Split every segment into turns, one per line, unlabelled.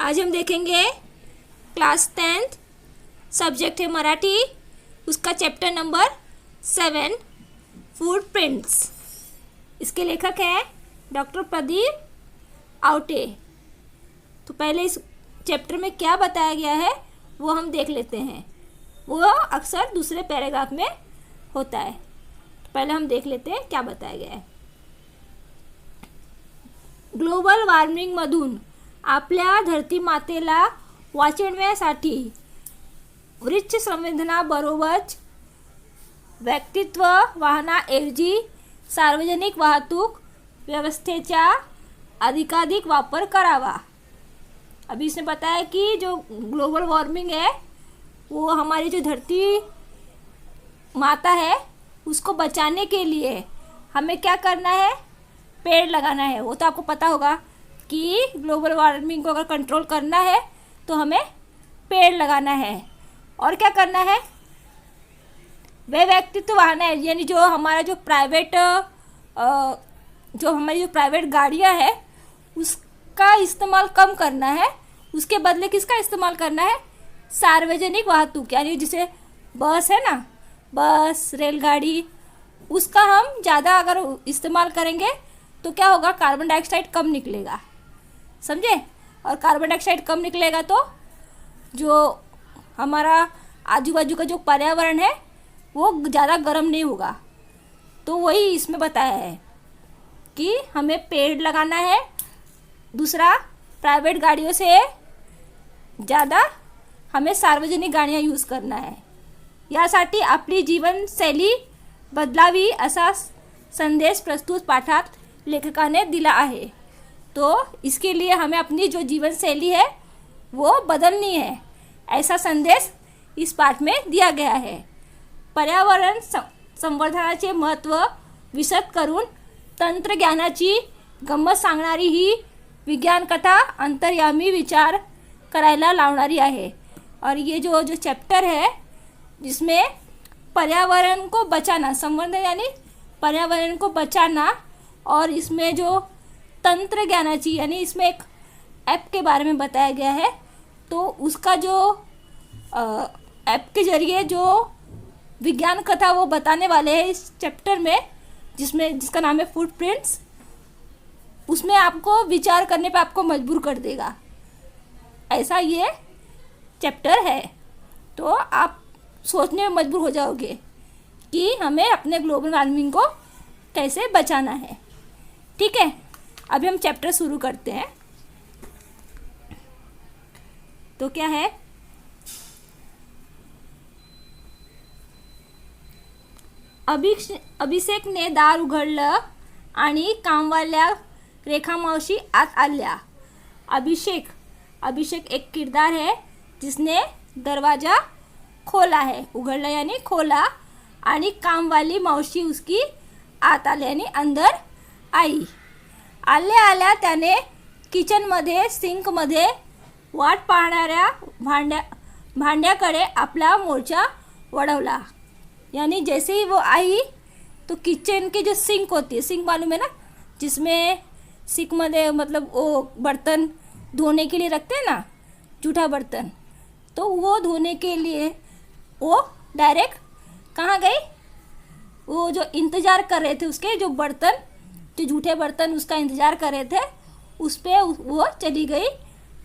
आज हम देखेंगे class 10th, subject है मराठी, उसका चैप्टर नंबर 7 फुटप्रिंट्स। इसके लेखक है डॉक्टर प्रदीप आवटे। तो पहले इस चैप्टर में क्या बताया गया है वो हम देख लेते हैं। वो अक्सर दूसरे पैराग्राफ में होता है। तो पहले हम देख लेते हैं क्या बताया गया है। ग्लोबल वॉर्मिंगमधून आपल्या धरती मातेला वाचवण्यासाठी वृक्ष संवर्धनाबरोबरच व्यक्तित्व वाहनाऐवजी सार्वजनिक वाहतूक व्यवस्थेचा अधिकाधिक वापर करावा। अभी इसने बताया कि जो ग्लोबल वार्मिंग है वो हमारी जो धरती माता है उसको बचाने के लिए हमें क्या करना है, पेड़ लगाना है। वो तो आपको पता होगा कि ग्लोबल वार्मिंग को अगर कंट्रोल करना है तो हमें पेड़ लगाना है। और क्या करना है, वे व्यक्तित्व वाहन है, यानी जो हमारा जो हमारी जो प्राइवेट गाड़ियाँ है उसका इस्तेमाल कम करना है। उसके बदले किसका इस्तेमाल करना है, सार्वजनिक वाहतूक, यानी जैसे बस है ना, बस रेलगाड़ी, उसका हम ज़्यादा अगर इस्तेमाल करेंगे तो क्या होगा, कार्बन डाइऑक्साइड कम निकलेगा, समझे। और कार्बन डाइऑक्साइड कम निकलेगा तो जो हमारा आजू बाजू का जो पर्यावरण है वो ज़्यादा गर्म नहीं होगा। तो वही इसमें बताया है कि हमें पेड़ लगाना है। दूसरा, प्राइवेट गाड़ियों से ज़्यादा हमें सार्वजनिक गाड्या यूज़ करना है। यासाठी आपली जीवनशैली बदलावी असा संदेश प्रस्तुत पाठात लेखकाने दिला आहे। तो इसके लिए हमें अपनी जो जीवन शैली है वो बदलनी है, ऐसा संदेश इस पाठ में दिया गया है। पर्यावरण संवर्धनाचे महत्त्व विशद करून तंत्रज्ञानाची गंमत सांगणारी ही विज्ञान कथा अंतर्यामी विचार करायला लावणारी आहे। और ये जो चैप्टर है जिसमें पर्यावरण को बचाना, संवर्धन यानी पर्यावरण को बचाना, और इसमें जो तंत्रज्ञानाची यानी इसमें एक ऐप के बारे में बताया गया है। तो उसका जो ऐप के जरिए जो विज्ञान कथा वो बताने वाले हैं इस चैप्टर में, जिसका नाम है फुटप्रिंट्स। उसमें आपको विचार करने पे आपको मजबूर कर देगा, ऐसा ये चैप्टर है। तो आप सोचने में मजबूर हो जाओगे कि हमें अपने ग्लोबल वार्मिंग को कैसे बचाना है। ठीक है, अभी हम चैप्टर शुरू करते हैं। तो क्या है, अभिषेक ने दार उघडलं आणि कामवाल्या रेखा मावशी आत आल्या। अभिषेक एक किरदार है जिसने दरवाज़ा खोला है, उघडला यानी खोला, आणि कामवाली मावशी उसकी आत आली यानी अंदर आई। आल्या त्याने किचनमध्ये सिंकमध्ये वाट पाहणाऱ्या भांड्याकडे आपला मोर्चा वळवला। यानी जैसे ही वो आई तो किचन की जो सिंक होती है, सिंक मालूम है ना, जिसमें सिंक में मतलब वो बर्तन धोने के लिए रखते हैं ना, जूठा बर्तन, तो वो धोने के लिए वो डायरेक्ट कहाँ गई, वो जो इंतज़ार कर रहे थे उसके जो बर्तन, जो जूठे बर्तन उसका इंतज़ार कर रहे थे, उस पर वो चली गई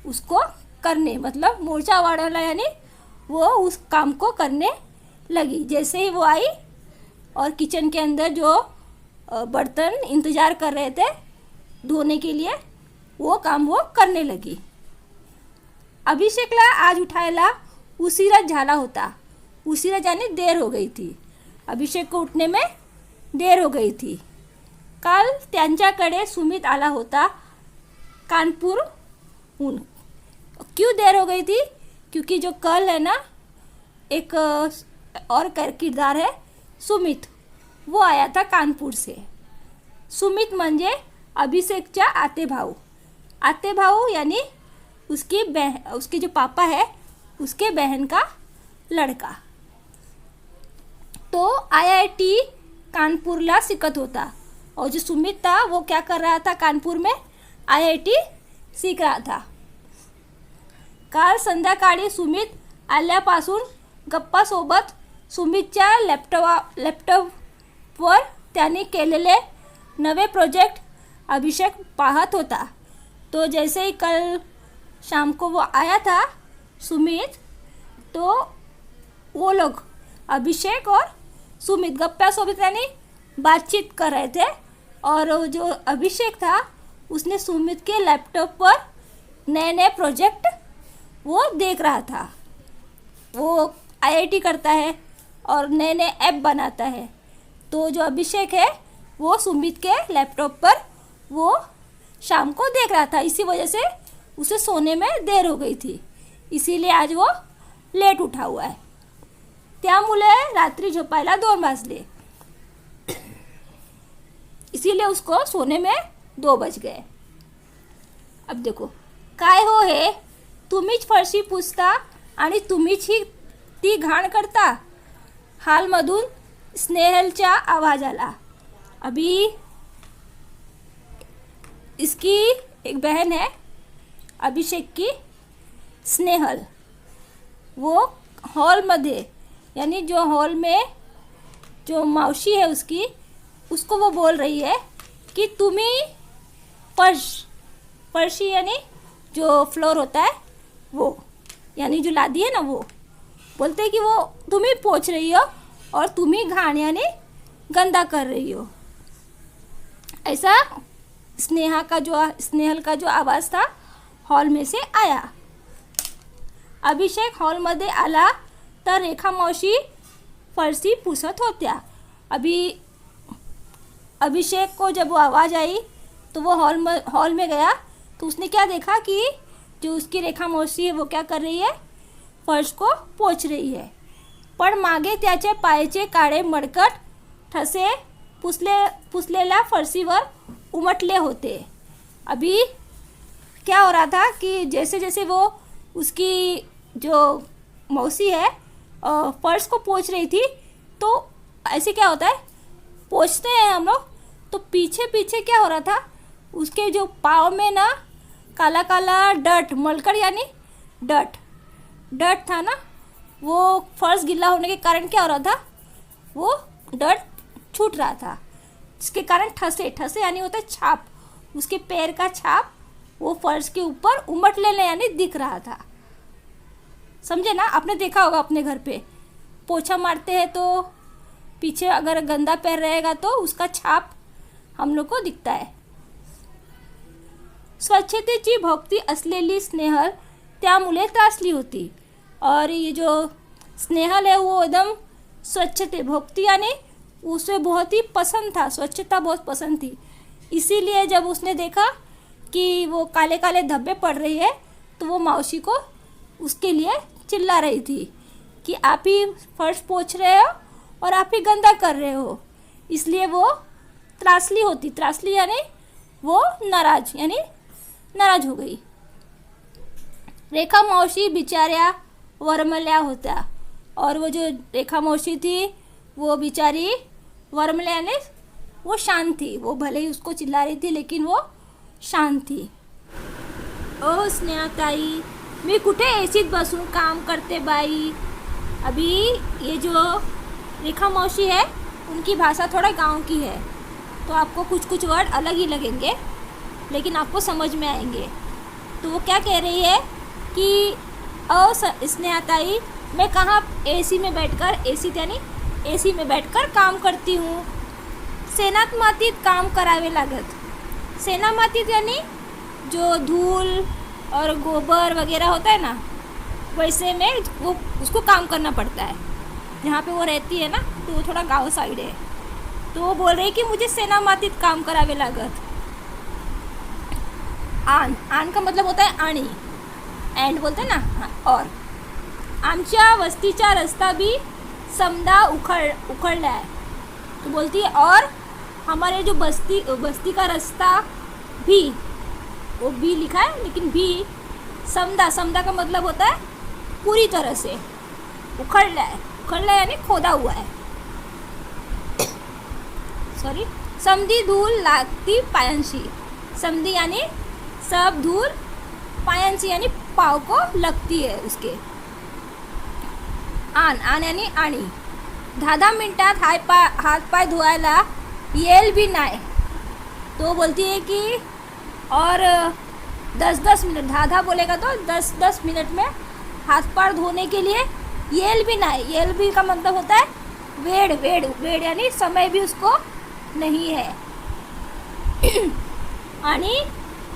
उसको करने, मतलब मोर्चा वाड़ा यानी वो उस काम को करने लगी। जैसे ही वो आई और किचन के अंदर जो बर्तन इंतज़ार कर रहे थे धोने के लिए, वो काम वो करने लगी। अभिषेकला आज उठायला उशीरच झाला होता। उशीरा यानी देर हो गई थी, अभिषेक को उठने में देर हो गई थी। काल त्यांच्याकडे सुमित आला होता कानपूरहून। क्यों देर हो गई थी, क्योंकि जो कल है ना, एक और किरदार है सुमित, वो आया था कानपुर से। सुमित म्हणजे अभिषेकचा आते भाऊ यानी उसके जो पापा है उसके बहन का लड़का। तो IIT कानपुरला शिकत होता, और जो सुमित था वो क्या कर रहा था, कानपुर में IIT सीख रहा था। काल संध्याकाळी सुमित आल्यापासून गप्पासोबत सुमितच्या लॅपटॉपवर त्यांनी केलेले नवे प्रोजेक्ट अभिषेक पाहत होता. तो जैसे ही कल शाम को वो आया था सुमित, तो वो लोग अभिषेक और सुमित गप्पासोबत यानी बातचीत कर रहे थे. और जो अभिषेक था उसने सुमित के लैपटॉप पर नए नए प्रोजेक्ट वो देख रहा था. वो आईआईटी करता है और नए नए ऐप बनाता है. तो जो अभिषेक है वो सुमित के लैपटॉप पर वो शाम को देख रहा था. इसी वजह से उसे सोने में देर हो गई थी, इसीलिए आज वो लेट उठा हुआ है. त्यामुळे रात्री झोपायला 2 वाजले, इसीलिए उसको सोने में 2 बज गए. अब देखो, काय हो हे, तुम्हीच फरशी पुसता आणि तुम्हीच ही ती घाण करता. हॉलमधून स्नेहलचा आवाज आला. अभी इसकी एक बहन है अभिषेक की, स्नेहल. वो हॉलमध्ये यानी जो हॉल में जो मौसी है उसको वो बोल रही है कि तुम्ही फर्शी यानी जो फ्लोर होता है वो, यानी जो लादी है ना, वो बोलते हैं कि वो तुम ही पोंछ रही हो और तुम ही घाण यानी गंदा कर रही हो. ऐसा स्नेहल का जो आवाज़ था हॉल में से आया. अभिषेक हॉलमध्ये आला तर रेखा मावशी फरशी पुसत होत्या. अभी अभिषेक को जब वो आवाज़ आई तो वो हॉल में गया तो उसने क्या देखा कि जो उसकी रेखा मौसी है वो क्या कर रही है, फर्श को पोंछ रही है. पण मागे त्याचे पायाचे काळे मडकट ठसे पुसलेल्या फरशीवर उमटले होते. अभी क्या हो रहा था कि जैसे जैसे वो उसकी जो मौसी है फर्श को पोंछ रही थी, तो ऐसे क्या होता है, पोंछते हैं हम लोग तो पीछे पीछे क्या हो रहा था, उसके जो पाँव में ना काला काला डट, मलकड़ यानी डट था ना, वो फर्श गीला होने के कारण क्या हो रहा था, वो डट छूट रहा था, जिसके कारण ठसे यानी होता है छाप, उसके पैर का छाप वो फर्श के ऊपर उमट लेने यानी दिख रहा था. समझे ना, आपने देखा होगा अपने घर पे पोछा मारते हैं तो पीछे अगर गंदा पैर रहेगा तो उसका छाप हम लोग को दिखता है. स्वच्छतेची भक्ती असलेली स्नेहल त्यामुळे त्रासली होती. और ये जो स्नेहल है वो एकदम स्वच्छते भक्ति यानी उसे बहुत ही पसंद था, स्वच्छता बहुत पसंद थी. इसीलिए जब उसने देखा कि वो काले काले धब्बे पड़ रही है तो वो मौसी को उसके लिए चिल्ला रही थी कि आप ही फर्श पोंछ रहे हो और आप ही गंदा कर रहे हो. इसलिए वो त्रासली यानी वो नाराज हो गई. रेखा मौसी बिचाऱ्या वरमल्या होत्या. और वो जो रेखा मौसी थी वो बिचारी वरमल्या यानी वो शांत थी. वो भले ही उसको चिल्ला रही थी लेकिन वो शांत थी. ओ स्नेहाताई, मी कुठे एसीत बसून काम करते बाई. अभी ये जो रेखा मौसी है उनकी भाषा थोड़ा गांव की है तो आपको कुछ वर्ड अलग ही लगेंगे लेकिन आपको समझ में आएंगे. तो वो क्या कह रही है कि स्नेहाताई, मैं कहाँ एसी में बैठकर काम करती हूँ. सेनात मातीत काम करावे लागत. सेना मातीत यानी जो धूल और गोबर वगैरह होता है ना, वैसे में वो उसको काम करना पड़ता है. जहाँ पे वो रहती है ना तो वो थोड़ा गांव साइड है, तो वो बोल रही कि मुझे सेना मातीत काम करावे लागत. आण का मतलब होता है आणी, एंड बोलते हैं ना. हाँ, और आमच्या वस्तीचा रस्ता भी समदा उखड़ला है. तो बोलती है और हमारे जो बस्ती का रास्ता भी, वो भी लिखा है लेकिन भी समदा का मतलब होता है पूरी तरह से. उखड़ला यानी खोदा हुआ है. सॉरी, समधी धूल लागती पायांशी. समधी यानी सब धूल, पायांशी यानी पाव को लगती है उसके। आण यानी आणि 10 मिनिटात हात पाय धुवायला येईल भी नाही। तो बोलती है कि और 10 मिनट, 10 बोलेगा तो 10 मिनट में हाथ पार धोने के लिए येईल भी नाही। येईल भी का मतलब होता है वेळ यानी समय भी उसको नहीं है। आणि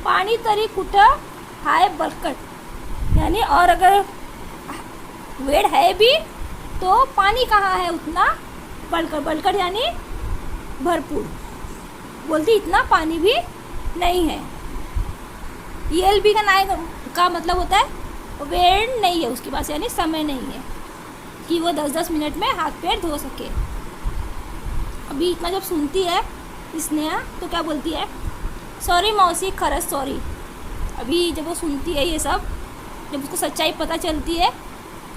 पाणी तरी कुठं हाय बरकट, यानी और अगर वेळ है भी तो पानी कहाँ है उतना बलकट यानी भरपूर। बोलती इतना पानी भी नहीं है। येल भी का मतलब होता है वेळ नहीं है उसके पास, यानी समय नहीं है कि वो 10 मिनट में हाथ पैर धो सके। अभी इतना जब सुनती है स्नेहा तो क्या बोलती है, सॉरी मौसी, खरच सॉरी। अभी जब वो सुनती है ये सब, जब उसको सच्चाई पता चलती है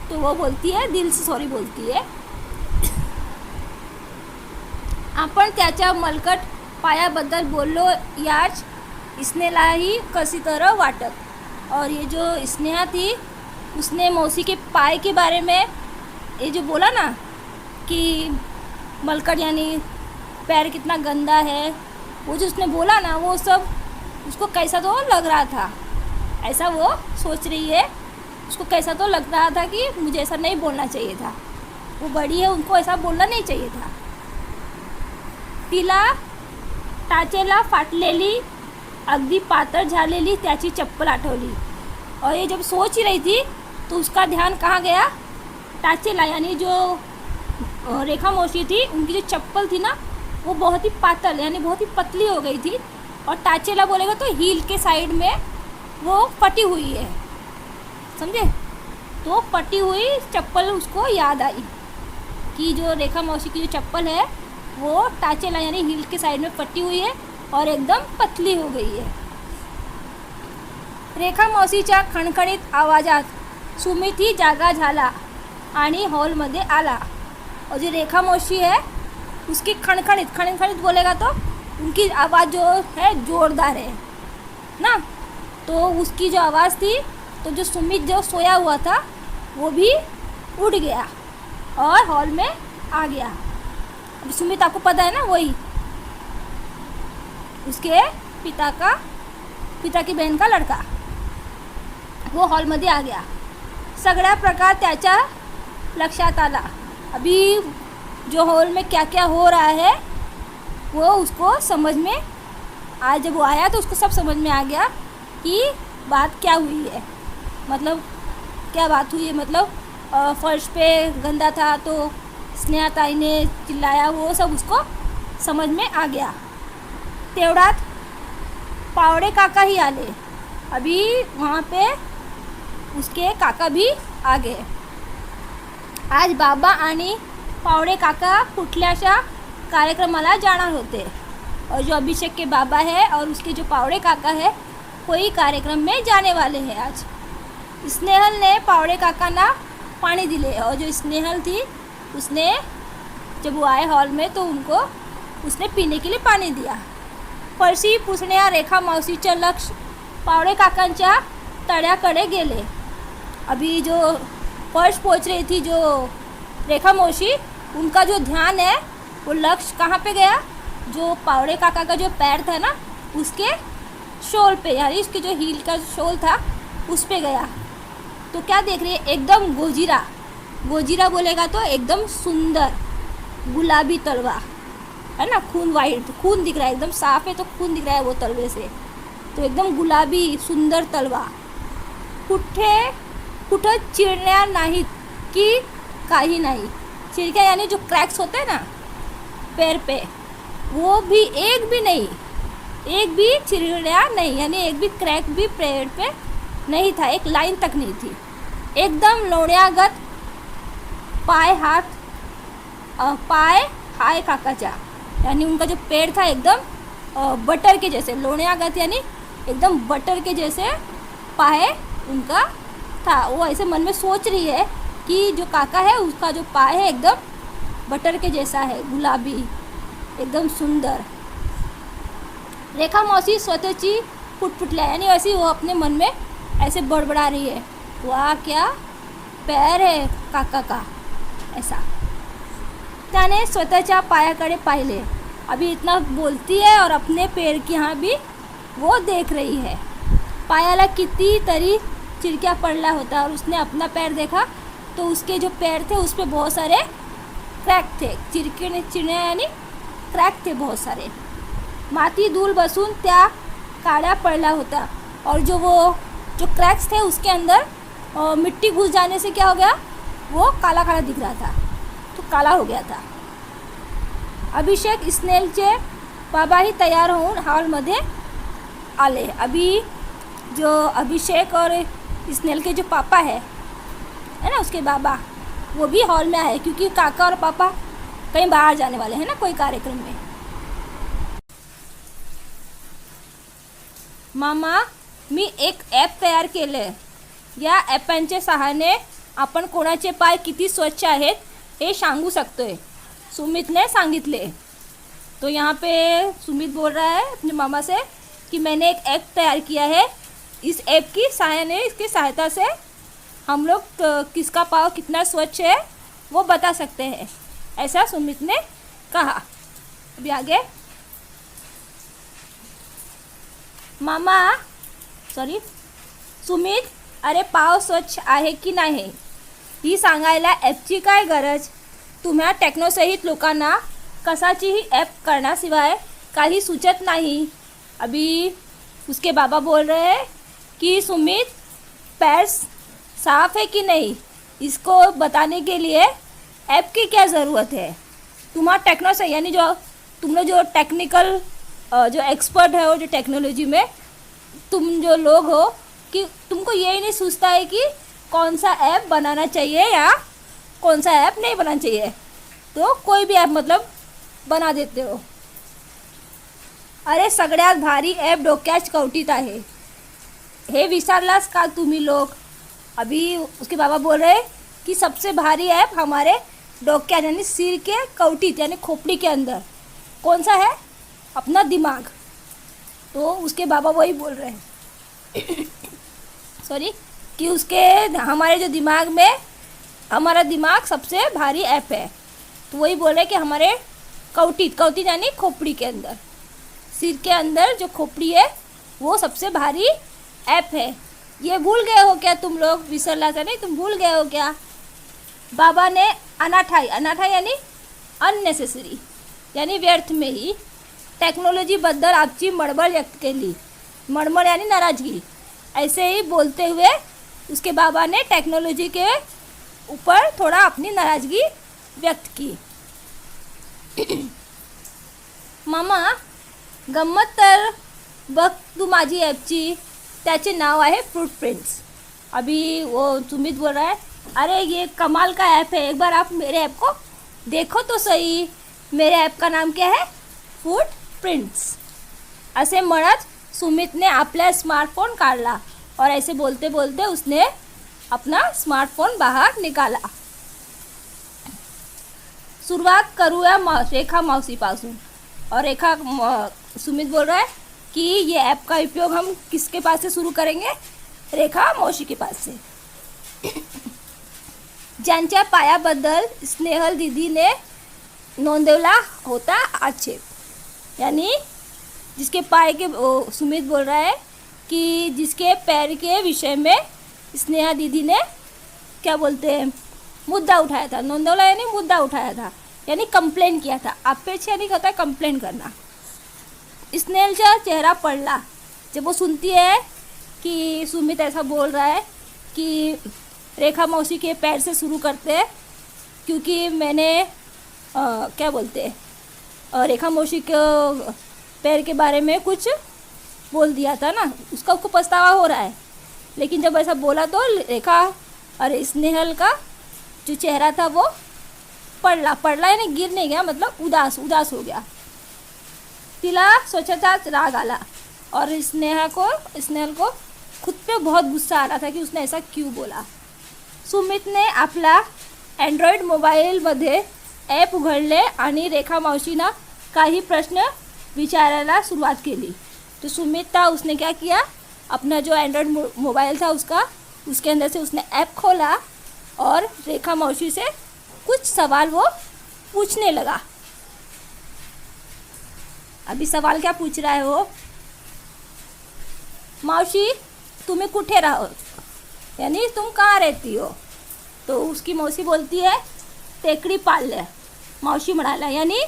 तो वो बोलती है, दिल से सॉरी बोलती है। आपण त्याच्या मलकट पायाबद्दल बोललो याच स्नेहालाही कशी तरह वाटत। और ये जो स्नेहा थी उसने मौसी के पाय के बारे में ये जो बोला ना कि मलकट यानी पैर कितना गंदा है, वो जो उसने बोला ना वो सब उसको कैसा तो लग रहा था, ऐसा वो सोच रही है। उसको कैसा तो लग रहा था कि मुझे ऐसा नहीं बोलना चाहिए था, वो बड़ी है उनको ऐसा बोलना नहीं चाहिए था। तिला टाचेला फाटलेली अगदी पातळ झालेली त्याची चप्पल आठवली। और ये जब सोच ही रही थी तो उसका ध्यान कहाँ गया, टाचेला यानी जो रेखा मौसी थी उनकी जो चप्पल थी ना वो बहुत ही पातल यानी बहुत ही पतली हो गई थी। और टाचेला बोलेगा तो हील के साइड में वो फटी हुई है, समझे। तो फटी हुई चप्पल उसको याद आई कि जो रेखा मौसी की जो चप्पल है वो टाचेला यानी हील के साइड में फटी हुई है और एकदम पतली हो गई है। रेखा मौसीच्या खणखणीत आवाजात सुमितही जागा झाला आणि हॉलमध्ये आला। और जो रेखा मौसी है उसकी खणखणीत बोलेगा तो उनकी आवाज़ जो है ज़ोरदार है ना, तो उसकी जो आवाज़ थी तो जो सुमित जो सोया हुआ था वो भी उठ गया और हॉल में आ गया। अब सुमित आपको पता है ना, वही उसके पिता की बहन का लड़का, वो हॉलमध्ये आ गया। सगळा प्रकार त्याच्या लक्षात आला। अभी जो हॉल में क्या क्या हो रहा है वो उसको समझ में आज जब वो आया तो उसको सब समझ में आ गया कि बात क्या हुई है, मतलब क्या बात हुई है। मतलब फर्श पे गंदा था तो स्नेहा ताई ने चिल्लाया, वो सब उसको समझ में आ गया। तेवढ्यात पावडे काका ही आले। अभी वहाँ पे उसके काका भी आ गए। आज बाबा आणि पावडे काका कुठल्याशा कार्यक्रमाला जाणार होते। और जो अभिषेक के बाबा है और उसके जो पावड़े काका है कोई कार्यक्रम में जाने वाले हैं आज। स्नेहल ने पावड़े काका ना पानी दिले। और जो स्नेहल थी उसने जब वो आए हॉल में तो उनको उसने पीने के लिए पानी दिया। फरशी पुसण्या रेखा मौसीचं लक्ष पावड़े काकांच्या तळ्याकडे गेले। अभी जो फर्श पोंछ रही थी जो रेखा मौसी, उनका जो ध्यान है वो लक्ष्य कहाँ पे गया, जो पावड़े काका का जो पैर था ना उसके शोल पे, यानी उसके जो हील का शोल था उस पे गया। तो क्या देख रही है, एकदम गोजीरा बोलेगा तो एकदम सुंदर गुलाबी तलवा है ना, खून दिख रहा है, एकदम साफ है तो खून दिख रहा है वो तलवे से। तो एकदम गुलाबी सुंदर तलवा। कुठं चिरण्या नाहीत की काही नाही। चिरक्या यानी जो क्रैक्स होते हैं ना पैर पे, वो भी एक भी चिरण्या नहीं, यानी एक भी क्रैक भी पैर पे नहीं था, एक लाइन तक नहीं थी। एकदम लोण्यागत पाय हाय काकाचा, यानी उनका जो पैर था एकदम बटर के जैसे, लोण्यागत यानी एकदम बटर के जैसे पाय उनका था। वो ऐसे मन में सोच रही है कि जो काका है उसका जो पाय है एकदम बटर के जैसा है, गुलाबी एकदम सुंदर। रेखा मौसी स्वतःची फुटफुटल्या, यानी वैसे वो अपने मन में ऐसे बड़बड़ा रही है, वाह क्या पैर है काका का, ऐसा। त्याने स्वतःच्या पायाकडे पाहिले। अभी इतना बोलती है और अपने पैर की यहाँ भी वो देख रही है। पायाला कितीतरी चिरक्या पडला होता और उसने अपना पैर देखा तो उसके जो पैर थे उस पर बहुत सारे क्रॅक थे, चिरण्या यानी क्रॅक थे बहुत सारे। माती धूल बसून त्या काळ्या पडला होता और जो क्रैक्स थे उसके अंदर मिट्टी घुस जाने से क्या हो गया, वो काला काला दिख रहा था, तो काला हो गया था। अभिषेक स्नेहलचे बाबाही तयार होऊन हॉलमध्ये आले। अभी जो अभिषेक और स्नेहल के जो पापा है ना, उसके बाबा, वो भी हॉल में आए क्योंकि काका और पापा कहीं बाहर जाने वाले हैं ना, कोई कार्यक्रम में। मामा, मी एक ॲप तयार केलं, या ॲपांच्या सहाय्याने आपण कोणाचे पाय किती स्वच्छ आहेत हे सांगू सकतोय, सुमित ने सांगितले। तो यहाँ पे सुमित बोल रहा है अपने मामा से कि मैंने एक ऐप तैयार किया है, इस ऐप की इसकी सहायता से हम लोग किसका पाँव कितना स्वच्छ है वो बता सकते हैं, ऐसा सुमित ने कहा। अभी आगे, सुमित, अरे पाव स्वच्छ आहे की नाही ही सांगायला ॲपची काय गरज, तुम्हा टेक्नोसहित लोकांना कशाचीही ॲप करण्याशिवाय काही सुचत नाही। अभी उसके बाबा बोल रहे हैं कि सुमित, पैर साफ है कि नहीं इसको बताने के लिए ऐप की क्या ज़रूरत है। तुम्हारा टेक्नो से यानी जो तुम लोग जो टेक्निकल जो एक्सपर्ट है, वो जो टेक्नोलॉजी में तुम जो लोग हो, कि तुमको यही नहीं सोचता है कि कौन सा ऐप बनाना चाहिए या कौन सा ऐप नहीं बनाना चाहिए, तो कोई भी ऐप मतलब बना देते हो। अरे सगळ्यात भारी ऐप डोक्याच कवटीत आहे, हे विसरलास का तुम्ही लोग। अभी उसके बाबा बोल रहे कि सबसे भारी ऐप हमारे डोक्यात यानी सिर के कवटीत यानी खोपड़ी के अंदर कौन सा है, अपना दिमाग। तो उसके बाबा वही बोल रहे हैं सॉरी, कि उसके हमारे जो दिमाग में हमारा दिमाग सबसे भारी ऐप है। तो वही बोल रहे कि हमारे कवटीत यानी खोपड़ी के अंदर, सिर के अंदर जो खोपड़ी है वो सबसे भारी ऐप है। ये भूल गए हो क्या तुम लोग, विसरला था नहीं, तुम भूल गए हो क्या। बाबा ने अनाठाई यानी अननेसेसरी यानी व्यर्थ में ही टेक्नॉलॉजीबद्दल आपची मळमळ व्यक्त केली, मळमळ यानी नाराजगी। ऐसे ही बोलते हुए उसके बाबा ने टेक्नोलॉजी के ऊपर थोड़ा अपनी नाराजगी व्यक्त की। मामा, गंमत तर बघ तू माझी ॲपची, त्याचे नाव आहे फुटप्रिंट्स। अभी वो सुमित बोल रहा है, अरे ये कमाल का ऐप है, एक बार आप मेरे ऐप को देखो तो सही, मेरे ऐप का नाम क्या है, फुटप्रिंट्स। ऐसे म्हणत सुमित ने आपला स्मार्टफोन काढला और ऐसे बोलते बोलते उसने अपना स्मार्टफोन बाहर निकाला। सुरुवात करूया रेखा मौसी पासून। और सुमित बोल रहा है कि ये ऐप का उपयोग हम किसके पास से शुरू करेंगे, रेखा मौसी के पास से। ज्यांच्या पायाबद्दल स्नेहल दीदीने नोंदवला होता आक्षेप, यानी जिसके पाय के सुमित बोल रहा है कि जिसके पैर के विषय में स्नेहा दीदी ने क्या बोलते हैं मुद्दा उठाया था, नोंदवला यानी मुद्दा उठाया था यानी कंप्लेन किया था। अपेक्षा यानी होता है कंप्लेन करना। स्नेहलचा चेहरा पड़ला जब वो सुनती है कि सुमित ऐसा बोल रहा है कि रेखा मौसी के पैर से शुरू करते हैं, क्योंकि मैंने क्या बोलते हैं रेखा मौसी के पैर के बारे में कुछ बोल दिया था ना, उसको पछतावा हो रहा है। लेकिन जब ऐसा बोला तो रेखा और स्नेहल का जो चेहरा था वो पड़ला यानी गिर नहीं गया, मतलब उदास हो गया। तिला स्वच्छताच राग आला और स्नेहल को खुद पे बहुत गुस्सा आ रहा था कि उसने ऐसा क्यों बोला। सुमित ने आपला अँड्रॉइड मोबाईलमध्ये ॲप उघडले आणि रेखा मावशींना काही प्रश्न विचारायला सुरुवात केली। तो सुमित था, उसने क्या किया, अपना जो एंड्रॉयड मोबाइल था उसका, उसके अंदर से उसने ऐप खोला और रेखा मौसी से कुछ सवाल वो पूछने लगा। अभी सवाल क्या पूछ रहा है वो, मावशी तुम्हें कुठे राहो, यानी तुम कहाँ रहती हो। तो उसकी मौसी बोलती है टेकड़ी पाळले, मावशी म्हणाला, यानी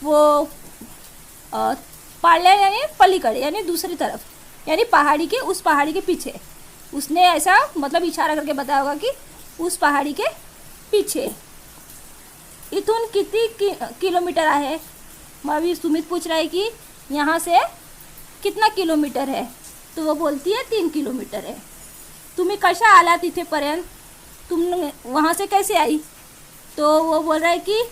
वो पाळले यानी पलीकडे, यानी दूसरी तरफ, यानी पहाड़ी के, उस पहाड़ी के पीछे। उसने ऐसा मतलब इशारा करके बताया होगा कि उस पहाड़ी के पीछे। इथून किती किलोमीटर आहे। मग अभी सुमित पूछ रहा है कि यहाँ से कितना किलोमीटर है, तो वो बोलती है 3 किलोमीटर है। तुम्ही कशा आला तिथेपर्यंत, तुम वहाँ से कैसे आई। तो वो बोल रहा है कि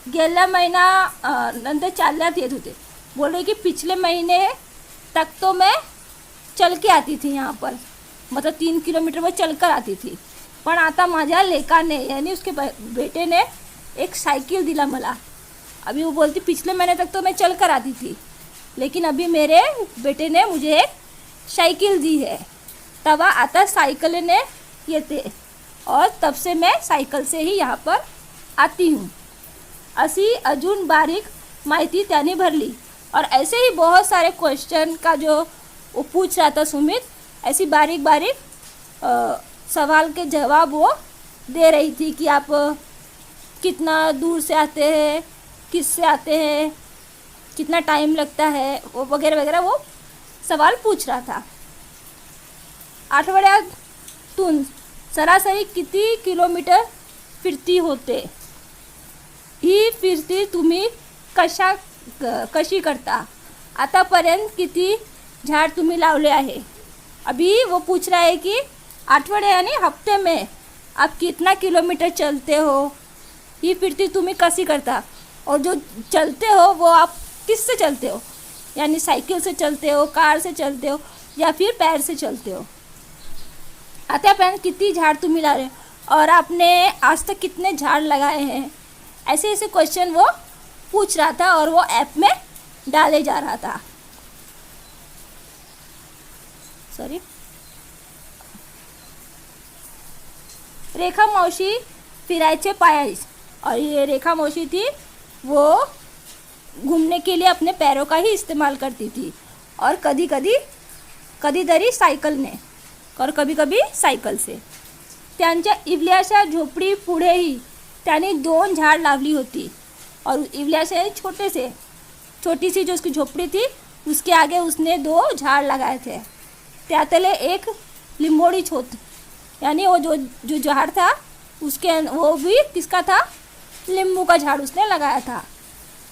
गेल्या महिना नंतर चालण्यात येत होते, बोल रहे कि पिछले महीने तक तो मैं चल के आती थी यहाँ पर, मतलब 3 किलोमीटर वो चल कर आती थी, पण आता माझ्या लेकाने यानी उसके बेटे ने एक साइकिल दिला मला। अभी वो बोलती पिछले महीने तक तो मैं चल कर आती थी, लेकिन अभी मेरे बेटे ने मुझे एक साइकिल दी है, तवा आता सायकलने येते और तब से मैं साइकिल से ही यहाँ पर आती हूँ। अशी अजून बारीक माहिती त्याने भरली। और ऐसे ही बहुत सारे क्वेश्चन का जो वो पूछ रहा था सुमित, ऐसी बारीक बारीक सवाल के जवाब वो दे रही थी कि आप कितना दूर से आते हैं, किससे आते हैं, कितना टाइम लगता है, वो वगैरह वगैरह वो सवाल पूछ रहा था। आठवड्यातून सरासरी किती किलोमीटर फिरती होते, ही फिरती तुम्ही कशी करता, आतापर्यंत किती झाड तुम्ही लावले आहे। अभी वो पूछ रहा है कि आठवडे यानी हफ्ते में आप कितना किलोमीटर चलते हो, ये फिरती तुम्ही कशी करता, और जो चलते हो वो आप किससे चलते हो, यानी साइकिल से चलते हो, कार से चलते हो या फिर पैर से चलते हो। आतापर्यंत कितनी झाड़ तुम्ही ला रहे हो और आपने आज तक कितने झाड़ लगाए हैं। ऐसे ऐसे क्वेश्चन वो पूछ रहा था और वो ऐप में डाले जा रहा था। सॉरी, रेखा मौसी फिरायचे पायस, और ये रेखा मौसी थी वो घूमने के लिए अपने पैरों का ही इस्तेमाल करती थी, और कधीतरी सायकलने और कभी कभी सायकल से। त्यांच्या इवल्याशा झोपडी पुढेही त्याने 2 झाड लावली होती, और इवल्याशा छोटी सी जो उसकी झोपड़ी थी उसके आगे उसने 2 झाड़ लगाए थे। त्यातले एक लिंबोड़ी छोट, यानी वो जो झाड़ था उसके वो भी किसका था, लिंबू का झाड़ उसने लगाया था।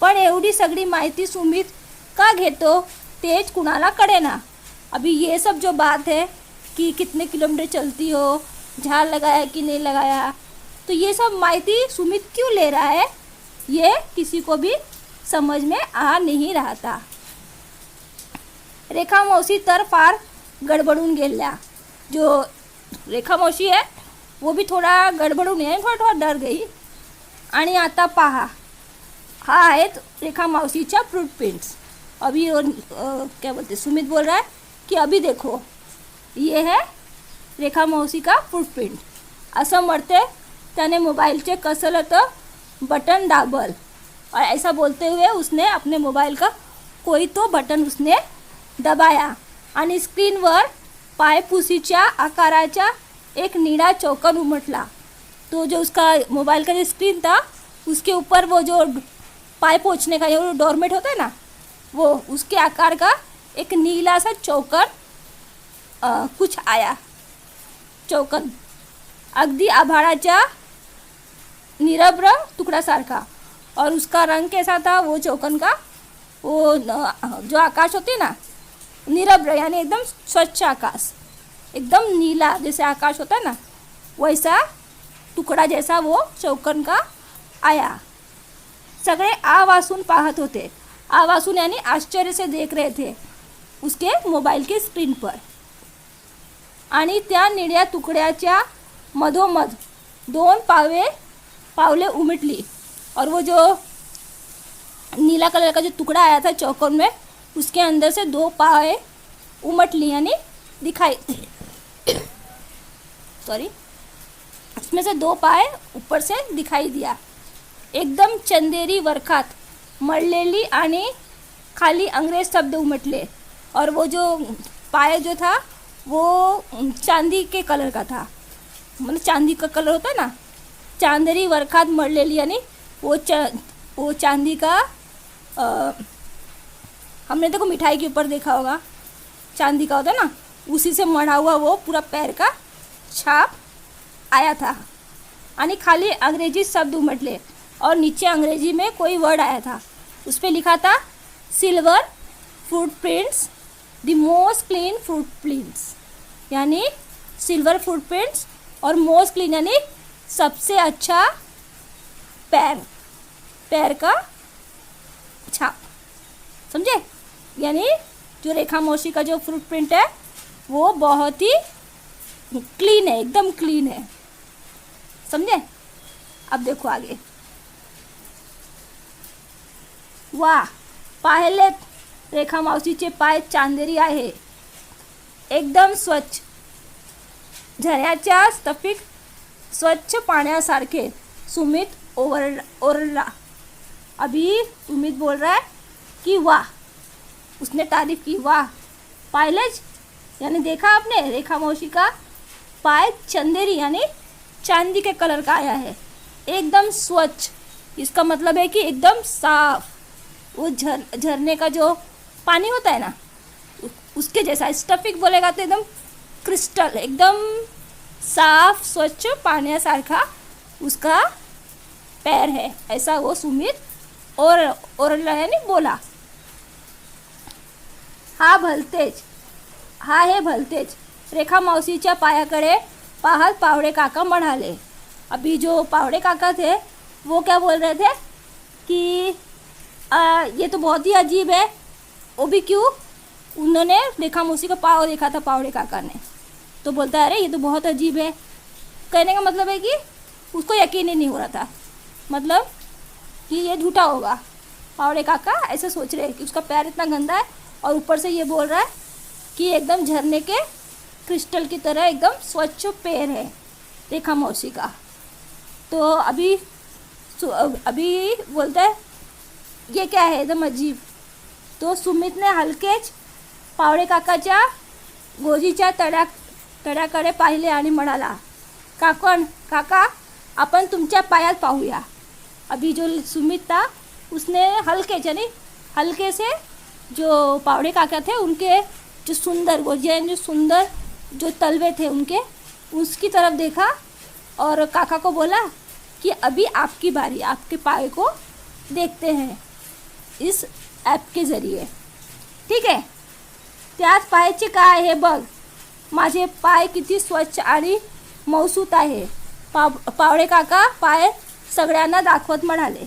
पण एवढी सगळी माहिती सुमित का घेतो तेज कुणाला कळेना। अभी ये सब जो बात है कि कितने किलोमीटर चलती हो, झाड़ लगाया कि नहीं लगाया, तो ये सब माहिती सुमित क्यों ले रहा है, ये किसी को भी समझ में आ नहीं रहा था। रेखा मौसी तर फार गडबडून गेल्या। जो रेखा मौसी है वो भी थोड़ा गडबडून है, थोड़ा डर गई। आणि आता पहा, हा आहेत रेखा मौसीच्या फुटप्रिंट्स। अभी क्या बोलते, सुमित बोल रहा है कि अभी देखो ये है रेखा मौसी का फुटप्रिंट। असं म्हणते त्याने मोबाइलचे कसलत बटन दाबल, और ऐसा बोलते हुए उसने अपने मोबाइल का कोई तो बटन उसने दबाया आणि स्क्रीनवर पायपुसीच्या आकाराचा एक निळा चौकोन उमटला। तो जो उसका मोबाइल का जो स्क्रीन था उसके ऊपर वो जो पाय पोंछने का जो डोरमेट होता है ना, वो उसके आकार का एक नीला सा चौकोन कुछ आया। चौकोन अगदी आभाळाच्या निरभ्र तुकड्यासारखा, और उसका रंग कैसा था वो चौकोन का, वो जो आकाश होती ना निरभ्र यानी एकदम स्वच्छ आकाश, एकदम नीला जैसे आकाश होता है ना वैसा टुकड़ा जैसा वो चौकोन का आया। सगळे आवासून पाहत होते, आवासून यानी आश्चर्य से देख रहे थे उसके मोबाइल के स्क्रीन पर। आणि त्या निळ्या तुकड्याच्या मधोमध 2 पावले उमटली, और वो जो नीला कलर का जो टुकड़ा आया था चौकोन में उसके अंदर से 2 पावे उमटली यानी दिखाई सॉरी उसमें से 2 पाय ऊपर से दिखाई दिया. एकदम चंदेरी वरखात मळलेली आणि खाली अंग्रेज शब्द उमटले. और वो जो पाय जो था वो चांदी के कलर का था. मतलब चांदी का कलर होता है ना. चांदेरी वरखात मळलेली यानी वो चांदी का हमने देखो मिठाई के ऊपर देखा होगा चांदी का होता है ना, उसी से मढ़ा हुआ वो पूरा पैर का छाप आया था. आणि खाली अंग्रेजी शब्द उमटले और नीचे अंग्रेजी में कोई वर्ड आया था. उस पर लिखा था silver footprints the most clean footprints. यानी सिल्वर फुटप्रिंट्स और मोस्ट क्लीन यानी सबसे अच्छा पैर का छाप. समझे. यानी जो रेखा मौसी का जो फुटप्रिंट है वो बहुत ही क्लीन है, एकदम क्लीन है. समझे. अब देखो आगे. वाह पाहिले रेखा मावशीचे पाय चांदेरी आहे, एकदम स्वच्छ झऱ्याच्या स्फटिक स्वच्छ पाण्यासारखे. सुमित ओरडला. अभी सुमित बोल रहा है कि वाह, उसने तारीफ की. वाह पायलेज यानी देखा आपने रेखा मौसी का पाय चंदेरी यानी चांदी के कलर का आया है, एकदम स्वच्छ. इसका मतलब है कि एकदम साफ. वो झरने का जो पानी होता है ना उसके जैसा. स्फटिक बोलेगा तो एकदम क्रिस्टल, एकदम साफ स्वच्छ पाण्यासारखा उसका पैर है. ऐसा वो सुमित और यानी बोला. हा हे भलतेच रेखा मावशीच्या पायाकडे पाहत पावडे काका म्हणाले. अभी जो पावड़े काका थे वो क्या बोल रहे थे कि ये तो बहुत ही अजीब है. वो भी क्यों. उन्होंने रेखा मौसी का पाव देखा था पावड़े काका ने, तो बोलता है अरे ये तो बहुत अजीब है. कहने का मतलब है कि उसको यकीन ही नहीं हो रहा था, मतलब कि ये झूठा होगा. पावड़े काका ऐसे सोच रहे हैं कि उसका पैर इतना गंदा है और ऊपर से ये बोल रहा है कि एकदम झरने के क्रिस्टल की तरह एकदम स्वच्छ पैर है रेखा मौसी का. तो अभी बोलता है ये क्या है एकदम अजीब. तो सुमित ने हलकेच पावडे काकाच्या गोजीच्या तळ्याकडे पाहिले आणि म्हणाला, काका आपण तुमच्या पायात पाहूया. अभी जो सुमित था उसने हल्के से जो पावड़े काका थे उनके जो सुंदर गोजियाँ जो सुंदर जो तलवे थे उनके उसकी तरफ देखा और काका को बोला कि अभी आपकी बारी, आपके पाय को देखते हैं इस ॲप के ज़रिए. ठीक आहे. त्याच पायाचे काय आहे बघ, माझे पाय किती स्वच्छ आणि मौसूत आहे. पावड़े काका पाय सगळ्यांना दाखवत म्हणाले.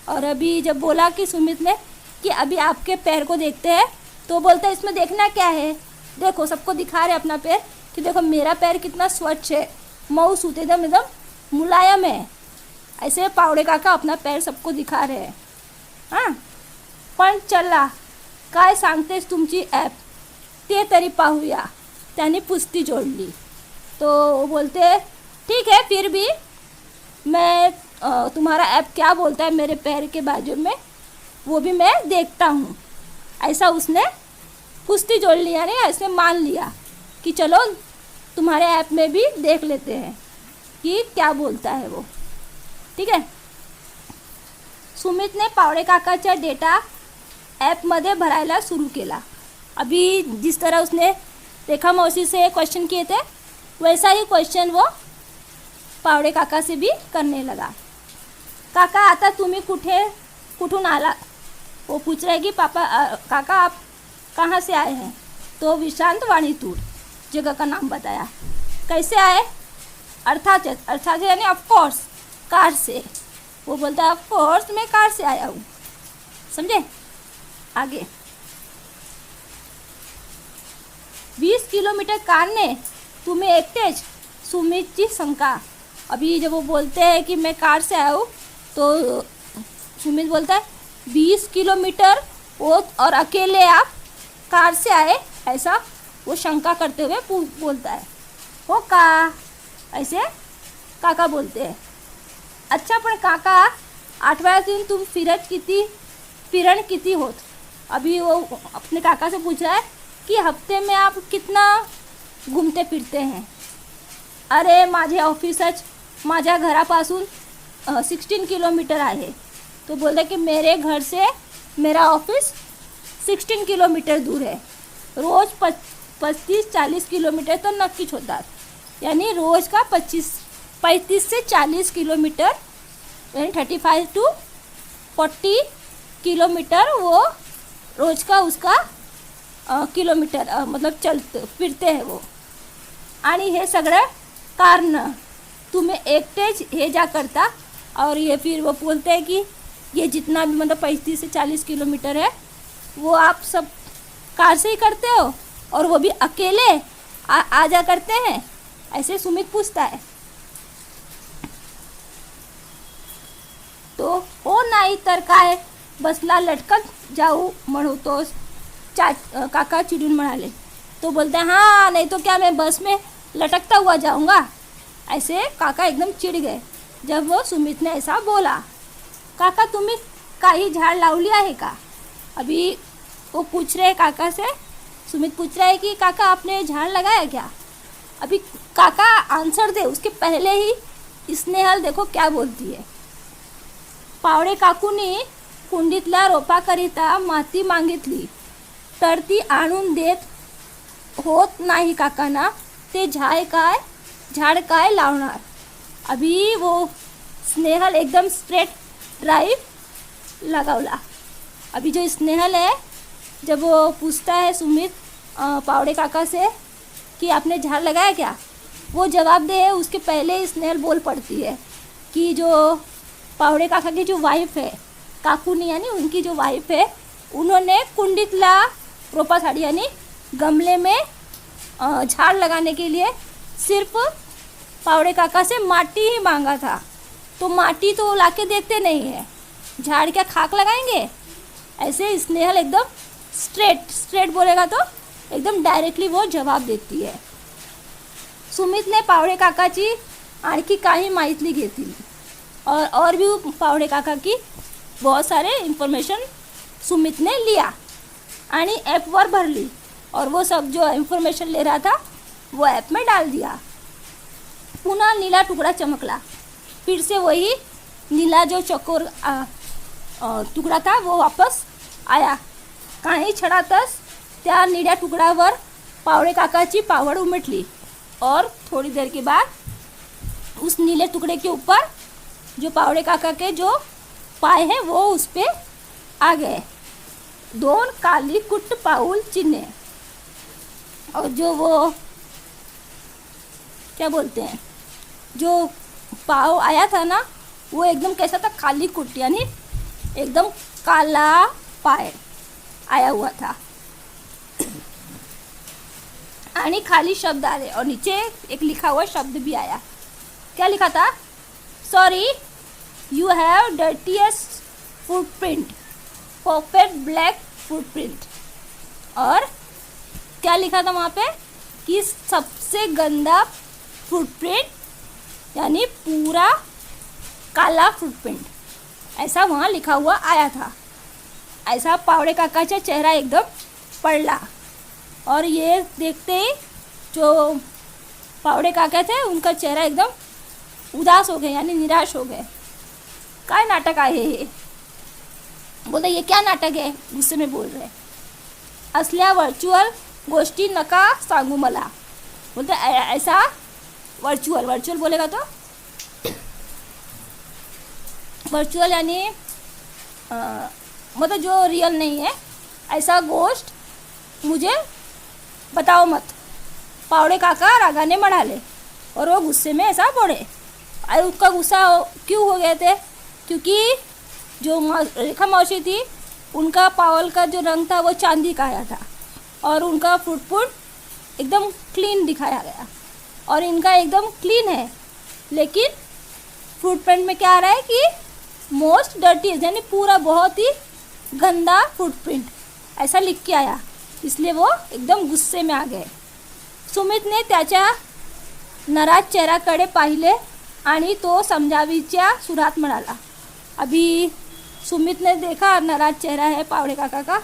और अभी जब बोला कि सुमित ने कि अभी आपके पैर को देखते हैं, तो बोलता है इसमें देखना क्या है, देखो सबको दिखा रहे अपना पैर कि देखो मेरा पैर कितना स्वच्छ है, मौसूत एकदम मुलायम है. ऐसे पावड़े काका अपना पैर सबको दिखा रहे हैं. हां पण चला काय सांगतेस तुमची ॲप ते तरी पाहूया. त्याने पुस्ती जोड़ली. तो बोलते ठीक है फिर भी मैं तुम्हारा ऐप क्या बोलता है मेरे पैर के बाजू में वो भी मैं देखता हूँ. ऐसा उसने पुस्ती जोड़ लिया ने ऐसे मान लिया कि चलो तुम्हारे ऐप में भी देख लेते हैं कि क्या बोलता है वो. ठीक है. सुमित ने पावड़े काकाचा डेटा ॲपमध्ये भरायला सुरू केला. अभी जिस तरह उसने रेखा मौसी से क्वेश्चन किए थे वैसा ही क्वेश्चन वो पावड़े काका से भी करने लगा. काका आता तुम्ही कुठून आला. वो पूछ रहे कि काका आप कहाँ से आए हैं. तो विश्रांत वाणीतूर जगह का नाम बताया. कैसे आए. अर्थात यानी ऑफकोर्स कार से. वो बोलता है ऑफकोर्स मैं कार से आया हूँ. समझे. आगे 20 किलोमीटर कारने तुम्हें एकटेच. सुमितची शंका. अभी जब वो बोलते हैं कि मैं कार से आया हूँ तो सुमित बोलता है 20 किलोमीटर वो और अकेले आप कार से आए. ऐसा वो शंका करते हुए बोलता है, हो का, ऐसे काका बोलते हैं। अच्छा पण काका, आठवड्यातून तुम फिरण किती होत? अभी वो अपने काका से पूछ रहा है कि हफ्ते में आप कितना घूमते फिरते हैं? अरे माझे ऑफिसच माझ्या घरापासून 16 किलोमीटर आहे. तो बोलते कि मेरे घर से मेरा ऑफिस 16 किलोमीटर दूर है. रोज 35-40 किलोमीटर तो नक्कीच होतात. यानी रोज का 35 से 40 किलोमीटर, यानी 35 to 40 किलोमीटर वो रोज का उसका किलोमीटर मतलब चलते फिरते हैं वो. आणि हे सगळं कारण तुम्ही एकटेच हे जा करता. और ये फिर वो बोलते हैं कि ये जितना भी मतलब 35 से 40 किलोमीटर है वो आप सब कार से ही करते हो और वो भी अकेले आ जा करते हैं? ऐसे सुमित पूछता है. तो हो नाही तर काय, बसला लटकत जाऊ म्हणतोस, काका चिड़ून म्हणाले. तो बोलते हैं हाँ, नहीं तो क्या मैं बस में लटकता हुआ जाऊंगा? ऐसे काका एकदम चिढ़ गए जब वो सुमित ने ऐसा बोला. काका तुम्ही काही झाड लावली आहे का? अभी वो पूछ रहे काका से. सुमित पूछ रहा है कि काका आपने झाड़ लगाया क्या? अभी काका आंसर दे उसके पहले ही स्नेहल देखो क्या बोलती है. पावडे काकूनी कुंडीतल्या रोपाकरिता माती मागितली तर ती आणून देत होत नाही काकांना. ते झाड काय लावणार? अभी वो स्नेहल एकदम स्ट्रेट ड्राइव लगावला. अभी जो स्नेहल है जब वो पूछता है सुमित पावड़े काका से कि आपने झाड़ लगाया क्या, वो जवाब दे उसके पहले स्नेहल बोल पड़ती है कि जो पावड़े काका की जो वाइफ है, काकूनी यानी उनकी जो वाइफ है, उन्होंने कुंडीतला रोपासाठी यानी गमले में झाड़ लगाने के लिए सिर्फ पावड़े काका से माटी ही मांगा था. तो माटी तो लाके देखते नहीं है, झाड़ क्या खाक लगाएंगे? ऐसे स्नेहल एकदम स्ट्रेट बोलेगा तो एकदम डायरेक्टली वो जवाब देती है. सुमित ने पावड़े काकाची आणखी काही माहिती घेतली और भी पावड़े काका की बहुत सारे इन्फॉर्मेशन सुमित ने लिया आणि ॲपवर भरली और वो सब जो इन्फॉर्मेशन ले रहा था वो ऐप में डाल दिया. पुनः नीला टुकड़ा चमकला. फिर से वही नीला जो चकोर टुकड़ा था वो वापस आया. काही क्षणातच त्या निळ्या टुकड्यावर पावड़े काकाची पावड़ उमटली और थोड़ी देर के बाद उस नीले टुकड़े के ऊपर जो पावड़े काका के जो पाय हैं वो उस पे आ गए. 2 काली कुट पाऊल चिन्ह. और जो वो क्या बोलते हैं, जो पाव आया था ना वो एकदम कैसा था, काली कुट यानी एकदम काला पाय आया हुआ था. आणि खाली शब्द आए और नीचे एक लिखा हुआ शब्द भी आया. क्या लिखा था? Sorry you have dirtiest footprint, perfect black footprint. और क्या लिखा था वहाँ पे कि सबसे गंदा फुटप्रिंट यानी पूरा काला फुटप्रिंट, ऐसा वहाँ लिखा हुआ आया था. ऐसा पावड़े काकाचा चेहरा एकदम पड़ला और ये देखते ही जो पावड़े काका थे उनका चेहरा एकदम उदास हो गया यानी निराश हो गए. काय नाटक आहे हे? बोलते ये क्या नाटक है? गुस्से में बोल रहे. असल्या वर्चुअल गोष्टी नका सांगू मला. बोलते ऐसा वर्चुअल बोलेगा तो वर्चुअल यानी मतलब जो रियल नहीं है, ऐसा गोष्ट मुझे बताओ मत. पावड़े काका रागाने म्हणाले और वो गुस्से में ऐसा बोले. और उसका गुस्सा क्यों हो गए थे? क्योंकि जो रेखा मौसी थी उनका पावल का जो रंग था वो चांदी का आया था और उनका फुटप्रिंट एकदम क्लीन दिखाया गया और इनका एकदम क्लीन है, लेकिन फुटप्रिंट में क्या आ रहा है कि मोस्ट डर्टी यानी पूरा बहुत ही गंदा फुटप्रिंट ऐसा लिख के आया. इसलिए वो एकदम गुस्से में आ गए. सुमितने त्याच्या नाराज चेहऱ्याकडे पाहिले आणि तो समजावीच्या सुरात म्हणाला. अभी सुमित ने देखा नाराज चेहरा है पावड़े काका का,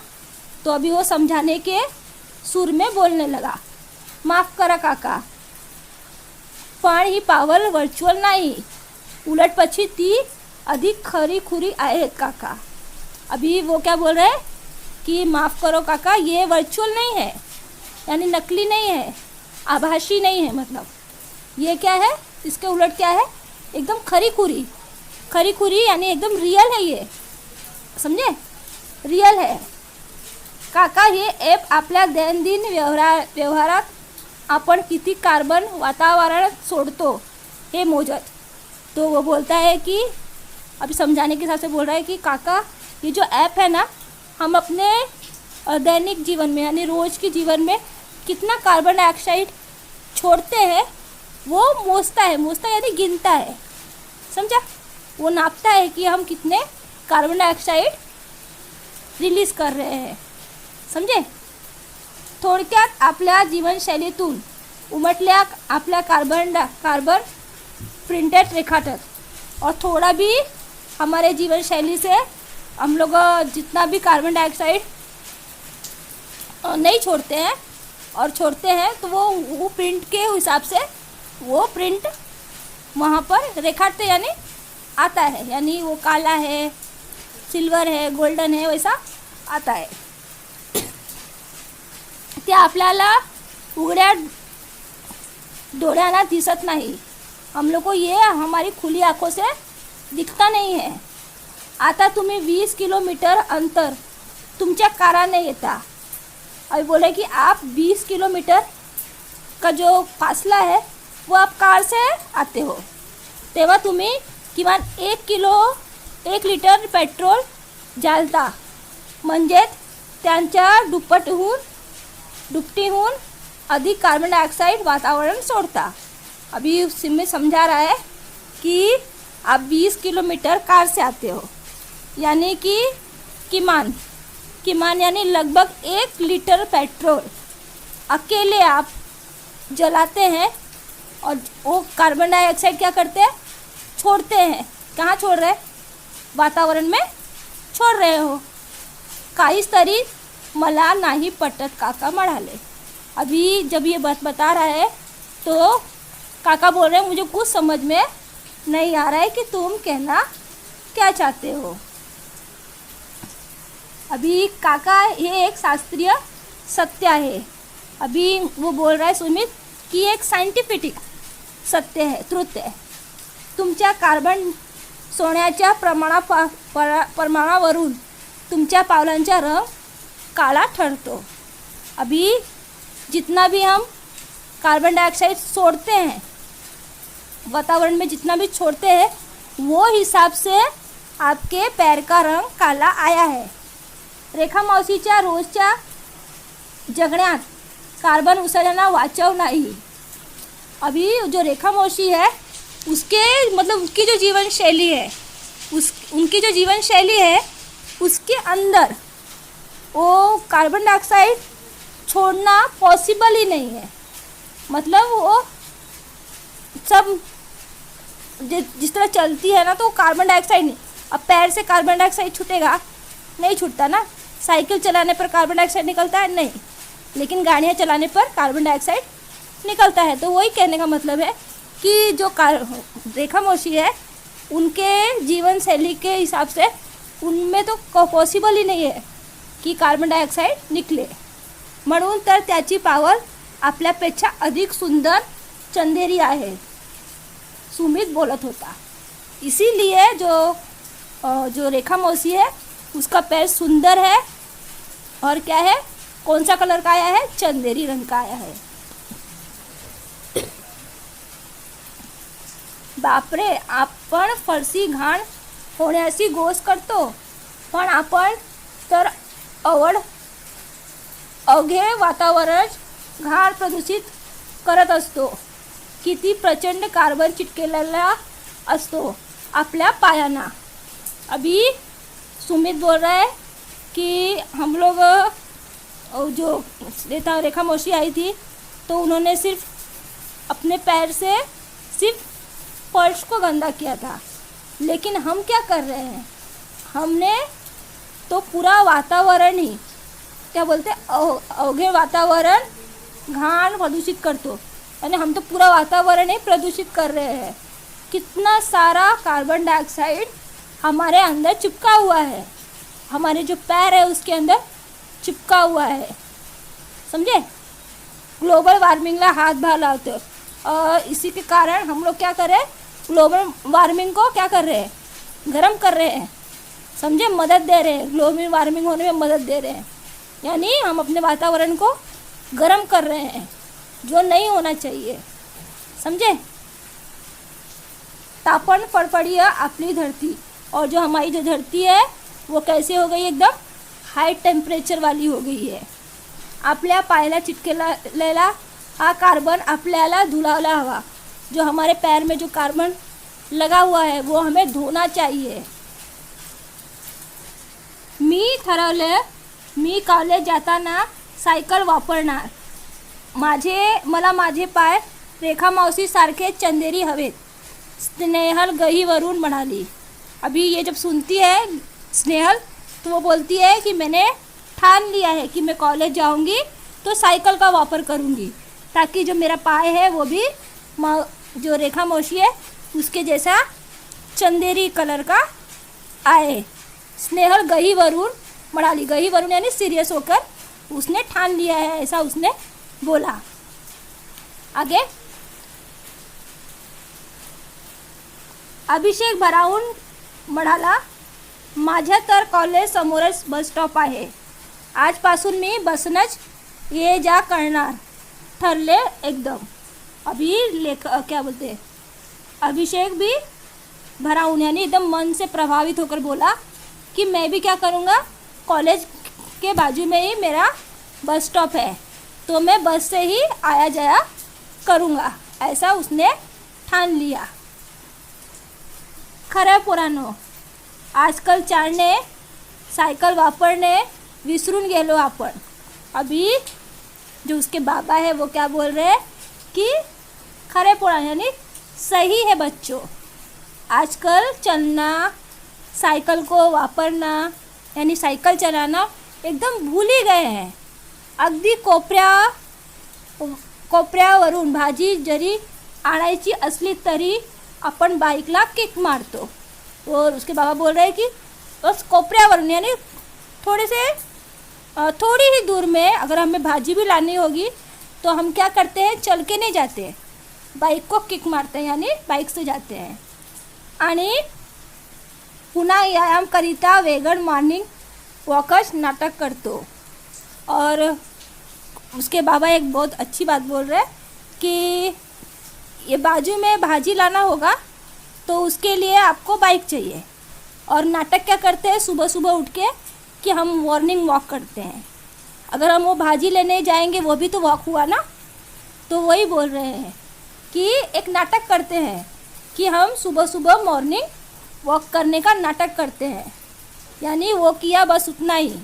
तो अभी वो समझाने के सुर में बोलने लगा. माफ करा काका, पण ही पावल वर्चुअल नाही, उलट पछी ती अधिक खरी खुरी आहेत काका. अभी वो क्या बोल रहे हैं कि माफ़ करो काका, ये वर्चुअल नहीं है, यानी नकली नहीं है, आभासी नहीं है. मतलब ये क्या है, इसके उलट क्या है, एकदम खरी खुरी यानी एकदम रियल है. ये समझे, रियल है काका. हे ॲप आपल्या दैनंदिन व्यवहारात आपण किती कार्बन वातावरणात सोडतो हे मोजत. तो वो बोलता है कि अभी समझाने के हिसाब से बोल रहा है कि काका, ये जो ऐप है ना, हम अपने दैनिक जीवन में यानी रोज़ के जीवन में कितना कार्बन डाइऑक्साइड छोड़ते हैं वो मोजता है यानी गिनता है. समझा, वो नापता है कि हम कितने कार्बन डाइऑक्साइड रिलीज कर रहे हैं. समझे. थोडक्यात आपल्या जीवनशैलीतून उमटल्या आपल्या कार्बन प्रिंटेड रेखाटत, और थोड़ा भी हमारे जीवन शैली से हम लोग जितना भी कार्बन डाइऑक्साइड नहीं छोड़ते हैं और छोड़ते हैं तो वो प्रिंट के हिसाब से वो प्रिंट वहाँ पर रेखाटते यानी आता है, यानी वो काला है, सिल्वर है, गोल्डन है, वैसा आता है. ते आपल्याला उघड्या डोळ्यांना दिसत नाही. हम लोग को ये हमारी खुली आंखों से दिखता नहीं है. आता तुम्ही 20 किलोमीटर अंतर तुमच्या काराने येता. अभी बोले कि आप 20 किलोमीटर का जो फासला है वो आप कार से आते हो, तेव्हा तुम्ही किमान 1 लिटर पेट्रोल जाळता, म्हणजेच त्यांच्या दुपटीहून अधिक कार्बन डाइऑक्साइड वातावरण सोडता. अभी सिम्मी समझा रहा है कि आप 20 किलोमीटर कार से आते हो, यानी कि किमान यानी लगभग 1 लीटर पेट्रोल अकेले आप जलाते हैं, और वो कार्बन डाइऑक्साइड क्या करते हैं, छोड़ते हैं. कहाँ छोड़ रहे हैं, वातावरण में छोड़ रहे हो. काहीच तरी मला नाही पटत काका म्हणाले. अभी जब ये बात बता रहा है तो काका बोल रहे हैं मुझे कुछ समझ में नहीं आ रहा है कि तुम कहना क्या चाहते हो. अभी काका ये एक शास्त्रीय सत्य है. अभी वो बोल रहा है सुमित कि एक सायंटिफिक सत्य है, ट्रुथ है. तुमच्या कार्बन सोन्याच्या प्रमाणावरून तुमच्या पावलांचा रंग काला ठरतो. अभी जितना भी हम कार्बन डाइऑक्साइड छोड़ते हैं वातावरण में, जितना भी छोड़ते हैं वो हिसाब से आपके पैर का रंग काला आया है. रेखा मावशीच्या रोजच्या जगण्यात कार्बन उसळण्याला वाचव नाही. अभी जो रेखा मौसी है उसकी जो जीवन शैली है उनकी जो जीवन शैली है उसके अंदर वो कार्बन डाइऑक्साइड छोड़ना पॉसिबल ही नहीं है. मतलब वो सब जिस तरह चलती है ना तो कार्बन डाइऑक्साइड नहीं. अब पैर से कार्बन डाइऑक्साइड छूटेगा, नहीं छूटता ना. साइकिल चलाने पर कार्बन डाइऑक्साइड निकलता है नहीं, लेकिन गाड़ियाँ चलाने पर कार्बन डाइऑक्साइड निकलता है. तो वही कहने का मतलब है कि जो रेखा मौसी है उनके जीवन शैली के हिसाब से उनमें तो पॉसिबल ही नहीं है की कार्बन डायऑक्साइड निघले. म्हणून तर त्याची पावल आपल्यापेक्षा अधिक सुंदर चंदेरी आहे, सुमित बोलत होता. इसीलिए जो रेखा मौसी है उसका पैर सुंदर है, और क्या है, कौन सा कलर का आया है, चंदेरी रंग का आया है. बापरे, आपण फरसी घाण होण्याची गोष्ट करतो, पण आपण तर अवघे वातावरण घाण प्रदूषित करत असतो. किती प्रचंड कार्बन चिटकेलेला असतो आपल्या पायांना. अभी सुमित बोल रहा है कि हम लोग जो रेखा मौसी आई थी तो उन्होंने सिर्फ अपने पैर से सिर्फ फर्श को गंदा किया था। लेकिन हम क्या कर रहे हैं, हमने तो पूरा वातावरण ही क्या बोलते हैं, अवघे वातावरण घाण प्रदूषित करतो, यानी हम तो पूरा वातावरण ही प्रदूषित कर रहे हैं। कितना सारा कार्बन डाइऑक्साइड हमारे अंदर चिपका हुआ है, हमारे जो पैर है उसके अंदर चिपका हुआ है, समझे। ग्लोबल वार्मिंगला हातभार लावतो और इसी के कारण हम लोग क्या कर रहे हैं, ग्लोबल वार्मिंग को क्या कर रहे हैं, गर्म कर रहे हैं, समझे, मदद दे रहे हैं, ग्लोबल वार्मिंग होने में मदद दे रहे हैं। यानी हम अपने वातावरण को गर्म कर रहे हैं, जो नहीं होना चाहिए, समझे। तापन फडफडी आपली धरती, और जो हमारी जो धरती है वो कैसे हो गई, एकदम हाई टेम्परेचर वाली हो गई है। आपल्या पायाला चिटकेलेला हा कार्बन आपल्याला धुलायला हवा। जो हमारे पैर में जो कार्बन लगा हुआ है वो हमें धोना चाहिए। मी ठरवले, मी कॉलेज जाताना सायकल वापरणार। मला माझे पाय रेखा मावशी सारखे चंदेरी हवेत, स्नेहल गहीवरून म्हणाली। अभी ये जब सुनती है स्नेहल तो वो बोलती है कि मैंने ठान लिया है कि मैं कॉलेज जाऊंगी तो साइकिल का वापर करूंगी, ताकि जो मेरा पाय है वो भी जो रेखा मौसी है उसके जैसा चंदेरी कलर का आए। स्नेहल गहीवरून म्हणाली, गहीवरून यानी सीरियस होकर उसने ठान लिया है, ऐसा उसने बोला। आगे अभिषेक भरावून म्हणाला, माझ्या तर कॉलेज समोरच बस स्टॉप आहे, आजपासून मी बसनच ये जा करणार ठरले एकदम। अभी क्या बोलते हैं, अभिषेक भी भराऊन यानी एकदम मन से प्रभावित होकर बोला कि मैं भी क्या करूँगा, कॉलेज के बाजू में ही मेरा बस स्टॉप है तो मैं बस से ही आया जाया करूँगा, ऐसा उसने ठान लिया। खरं पुराणो, आजकल चालणे सायकल वापरणे विसरून गेलो आपण। अभी जो उसके बाबा है वो क्या बोल रहे हैं कि खरे पुराण यानी सही है बच्चों, आजकल चलना, साइकिल को वापरना यानी साइकिल चलाना एकदम भूल ही गए हैं। अगदी कोपऱ्यावरून भाजी जरी आणायची असली तरी अपन बाइकला किक मारतो। और उसके बाबा बोल रहे हैं कि बस कोपऱ्यावरून यानी थोड़ी ही दूर में अगर हमें भाजी भी लानी होगी तो हम क्या करते हैं, चल के नहीं जाते, बाइक को किक मारते हैं यानी बाइक से जाते हैं। आणि पुन्हा व्यायामकरिता वेगन मॉर्निंग वॉकर्स नाटक करतो। और उसके बाबा एक बहुत अच्छी बात बोल रहे हैं कि ये बाजू में भाजी लाना होगा तो उसके लिए आपको बाइक चाहिए, और नाटक क्या करते हैं, सुबह सुबह उठ के कि हम मॉर्निंग वॉक करते हैं। अगर हम वो भाजी लेने जाएंगे वो भी तो वॉक हुआ ना। तो वही बोल रहे हैं कि एक नाटक करते हैं कि हम सुबह सुबह मॉर्निंग वॉक करने का नाटक करते हैं, यानी वो किया बस उतना ही।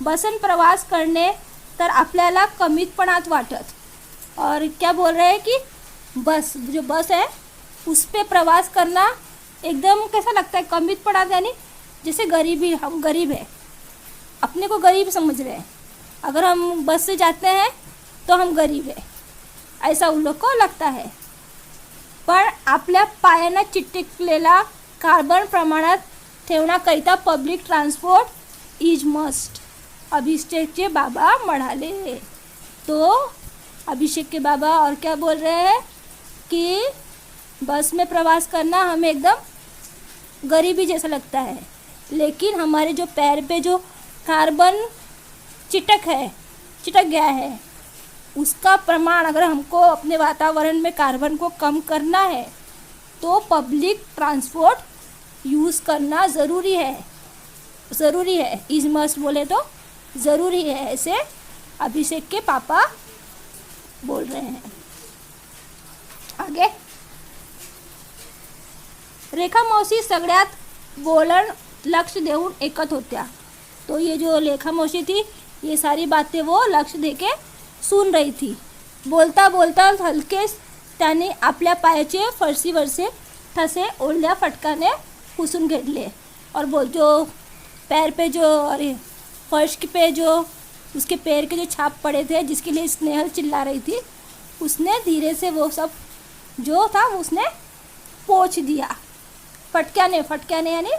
बसन प्रवास करणे तर आपल्याला कमीपणात वाटत। और क्या बोल रहे हैं कि बस जो बस है उस पे प्रवास करना एकदम कैसा लगता है, कमीपणात, यानी जैसे गरीबी, हम गरीब है, अपने को गरीब समझ रहे हैं। अगर हम बस से जाते हैं तो हम गरीब है, ऐसा उन लोग को लगता है। पण आपल्या पायांना चिटकलेला कार्बन प्रमाणात ठेवण्याकरिता पब्लिक ट्रान्सपोर्ट इज मस्ट, अभिषेकचे बाबा म्हणाले। तो अभिषेक के बाबा और क्या बोल रहे हैं कि बस में प्रवास करना हमें एकदम गरीबी जैसा लगता है, लेकिन हमारे जो पैर पे जो कार्बन चिटक गया है उसका प्रमाण, अगर हमको अपने वातावरण में कार्बन को कम करना है तो पब्लिक ट्रांसपोर्ट यूज़ करना ज़रूरी है। इज मस्ट बोले तो ज़रूरी है, ऐसे अभिषेक के पापा बोल रहे हैं। आगे रेखा मौसी सगळ्यात बोलन लक्ष देऊन ऐकत होत्या। तो ये जो रेखा मौसी थी ये सारी बातें वो लक्ष्य दे के सुन रही थी. बोलता बोलता हलकेच त्याने आपल्या पायाचे फरशीवरचे ठसे ओल्या फटकाने पुसून घेतले और जो पैर पे जो अरे फर्श पे जो उसके पैर के जो छाप पड़े थे जिसके लिए स्नेहल चिल्ला रही थी, उसने धीरे से वो सब जो था उसने पोंछ दिया. फटक्याने यानी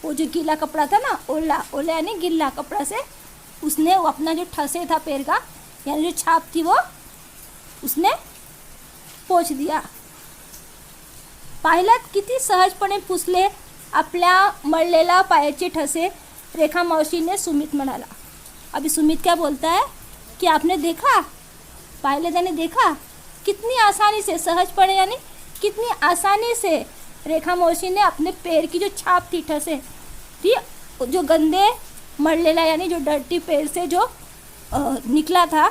वो जो गीला कपड़ा था ना, ओला यानी गीला कपड़ा से उसने वो अपना जो ठसे था पैर का यानी जो छाप थी वो उसने पोंछ दिया. पाहिलात किती सहजपणे पुसले आपल्या मळलेल्या पायाचे ठसे, रेखा मावशीने सुमित म्हणाला. अभी सुमित क्या बोलता है कि आपने देखा, पाहिले त्याने देखा कितनी आसानी से, सहजपणे यानी कितनी आसानी से रेखा मौसी ने अपने पैर की जो छाप थी ठसे थी, जो गंदे मरलेला यानी जो डर्टी पैर से जो निकला था,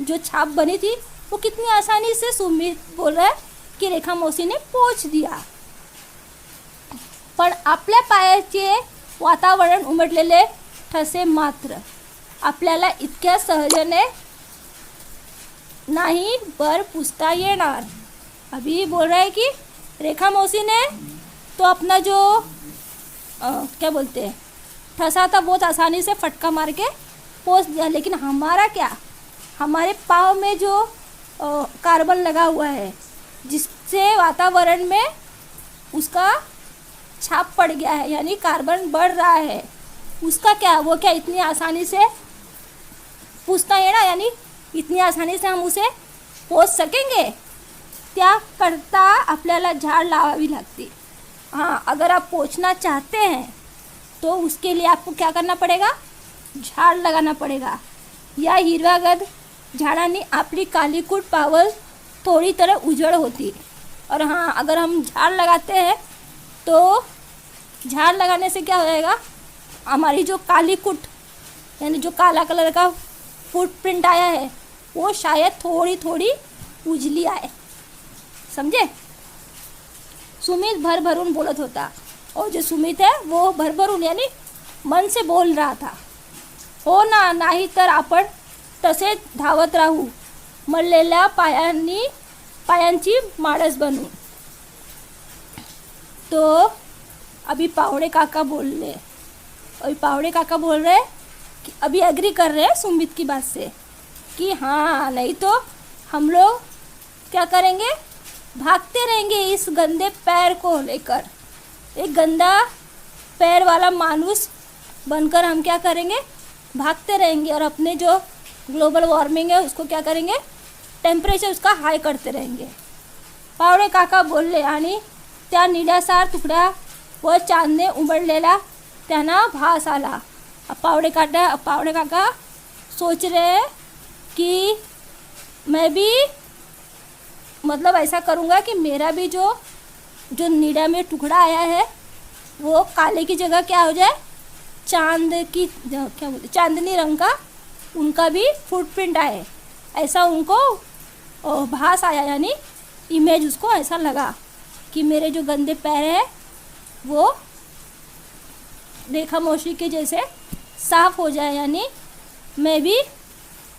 जो छाप बनी थी, वो कितनी आसानी से सुमित बोल रहा है की रेखा मौसी ने पोंछ दिया. पण आपल्या पायाचे वातावरण उमटलेले ठसे मात्र आपल्याला इतक्या सहजने नहीं बर पुसता येणार. अभी बोल रहा है कि रेखा मौसी ने तो अपना जो क्या बोलते हैं ठसा था बहुत आसानी से फटका मार के पोंछ दिया, लेकिन हमारा क्या, हमारे पाँव में जो कार्बन लगा हुआ है जिससे वातावरण में उसका छाप पड़ गया है यानी कार्बन बढ़ रहा है, उसका क्या, वो क्या इतनी आसानी से पुसता है ना, यानी इतनी आसानी से हम उसे पोंछ सकेंगे. त्याकरता आपल्याला झाड़ लावावी लागती. हाँ, अगर आप पोंछना चाहते हैं तो उसके लिए आपको क्या करना पड़ेगा, झाड़ लगाना पड़ेगा. या हिरवागत झाडांनी आपली कालीकूट पावल थोड़ी तरह उजड़ होती. और हाँ, अगर हम झाड़ लगाते हैं तो झाड़ लगाने से क्या हो जाएगा, हमारी जो कालीकूट यानी जो काला कलर का फुटप्रिंट आया है वो शायद थोड़ी थोड़ी उजली आए. समझे. सुमित भरभरून बोलत होता और जो सुमित है वो भरभरून यानी मन से बोल रहा था. हो ना, नाही तर आपण तसे धावत राहू मरलेल्या पायांची माळस बनून. तो अभी पावड़े काका बोल रहे कि अभी एग्री कर रहे हैं सुमित की बात से कि हाँ, नहीं तो हम लोग क्या करेंगे, भागते रहेंगे इस गंदे पैर को लेकर. एक गंदा पैर वाला मानुस बनकर हम क्या करेंगे, भागते रहेंगे और अपने जो ग्लोबल वार्मिंग है उसको क्या करेंगे, टेम्परेचर उसका हाई करते रहेंगे. पावडे काका बोलले आणि त्या निळ्यासार तुकड्या व चांदणे उमडलेला त्यांना भास आला. पावडे काका सोच रहे कि मैं भी मतलब ऐसा करूँगा कि मेरा भी जो नीला में टुकड़ा आया है वो काले की जगह क्या हो जाए, चांदनी रंग का उनका भी फुटप्रिंट आए. ऐसा उनको भास आया यानी इमेज उसको ऐसा लगा कि मेरे जो गंदे पैर हैं वो रेखा मौसी के जैसे साफ हो जाए, यानी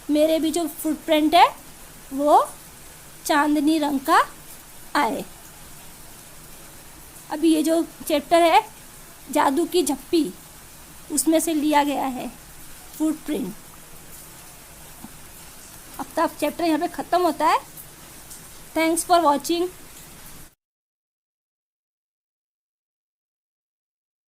मेरे भी जो फुटप्रिंट है वो चांदनी रंग का आए. अभी ये जो चैप्टर है जादू की झप्पी उसमें से लिया गया है फुटप्रिंट. अब तक चैप्टर यहाँ पे ख़त्म होता है. Thanks for watching.